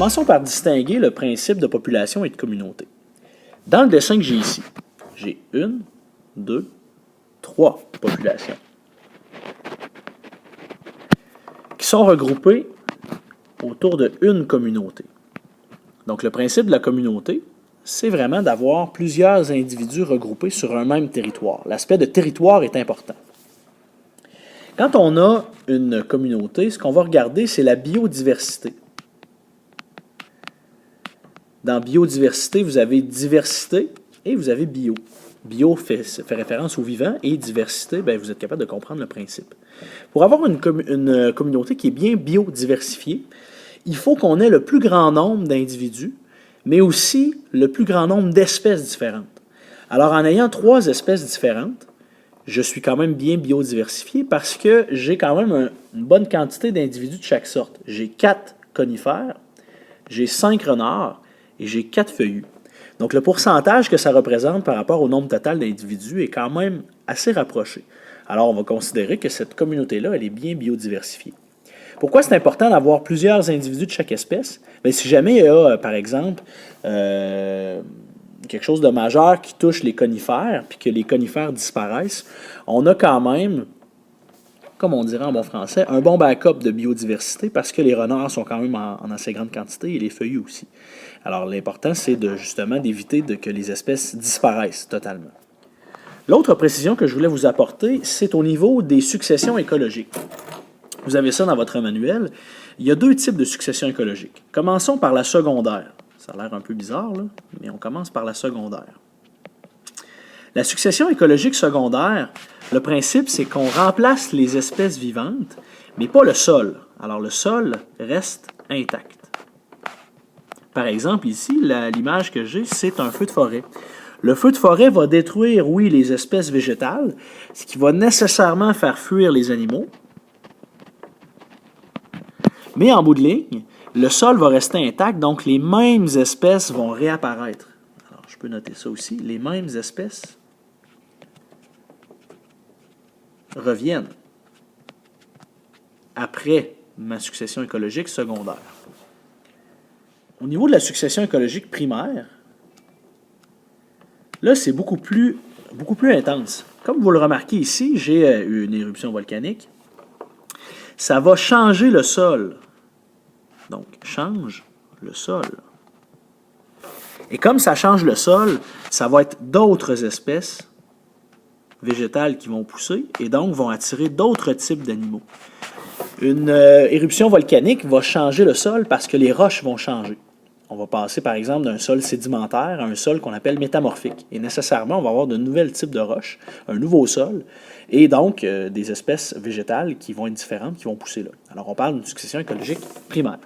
Commençons par distinguer le principe de population et de communauté. Dans le dessin que j'ai ici, j'ai 1, 2, 3 populations qui sont regroupées autour de une communauté. Donc le principe de la communauté, c'est vraiment d'avoir plusieurs individus regroupés sur un même territoire. L'aspect de territoire est important. Quand on a une communauté, ce qu'on va regarder, c'est la biodiversité. Dans biodiversité, vous avez diversité et vous avez bio. Bio fait référence au vivant et diversité, bien, vous êtes capable de comprendre le principe. Pour avoir une communauté qui est bien biodiversifiée, il faut qu'on ait le plus grand nombre d'individus, mais aussi le plus grand nombre d'espèces différentes. Alors, en ayant 3 espèces différentes, je suis quand même bien biodiversifié parce que j'ai quand même une bonne quantité d'individus de chaque sorte. J'ai 4 conifères, j'ai 5 renards et j'ai 4 feuillus. Donc, le pourcentage que ça représente par rapport au nombre total d'individus est quand même assez rapproché. Alors, on va considérer que cette communauté-là, elle est bien biodiversifiée. Pourquoi c'est important d'avoir plusieurs individus de chaque espèce? Bien, si jamais il y a, par exemple, quelque chose de majeur qui touche les conifères, puis que les conifères disparaissent, on a quand même, comme on dirait en bon français, un bon backup de biodiversité parce que les renards sont quand même en assez grande quantité et les feuillus aussi. Alors, l'important, c'est justement d'éviter que les espèces disparaissent totalement. L'autre précision que je voulais vous apporter, c'est au niveau des successions écologiques. Vous avez ça dans votre manuel. Il y a 2 types de succession écologique. Commençons par la secondaire. Ça a l'air un peu bizarre, là, mais on commence par la secondaire. La succession écologique secondaire, le principe, c'est qu'on remplace les espèces vivantes, mais pas le sol. Alors, le sol reste intact. Par exemple, ici, l'image que j'ai, c'est un feu de forêt. Le feu de forêt va détruire, oui, les espèces végétales, ce qui va nécessairement faire fuir les animaux. Mais en bout de ligne, le sol va rester intact, donc les mêmes espèces vont réapparaître. Alors, je peux noter ça aussi. Les mêmes espèces reviennent après ma succession écologique secondaire. Au niveau de la succession écologique primaire, là, c'est beaucoup plus intense. Comme vous le remarquez ici, j'ai une éruption volcanique. Ça va changer le sol. Donc, change le sol. Et comme ça change le sol, ça va être d'autres espèces végétales qui vont pousser et donc vont attirer d'autres types d'animaux. Une éruption volcanique va changer le sol parce que les roches vont changer. On va passer, par exemple, d'un sol sédimentaire à un sol qu'on appelle métamorphique. Et nécessairement, on va avoir de nouveaux types de roches, un nouveau sol, et donc des espèces végétales qui vont être différentes, qui vont pousser là. Alors, on parle d'une succession écologique primaire.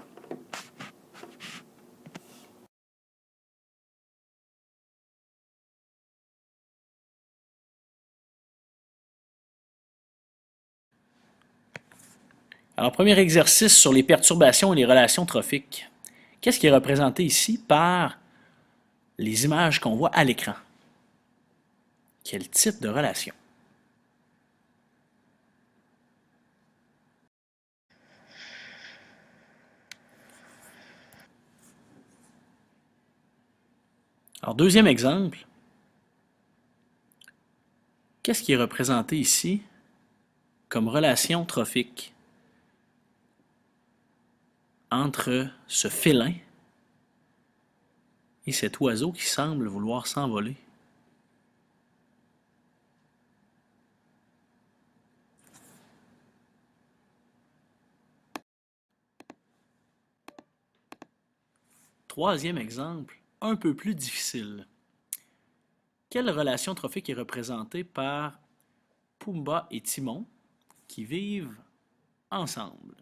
Alors, premier exercice sur les perturbations et les relations trophiques. Qu'est-ce qui est représenté ici par les images qu'on voit à l'écran? Quel type de relation? Alors, deuxième exemple. Qu'est-ce qui est représenté ici comme relation trophique entre ce félin et cet oiseau qui semble vouloir s'envoler? Troisième exemple, un peu plus difficile. Quelle relation trophique est représentée par Pumba et Timon qui vivent ensemble?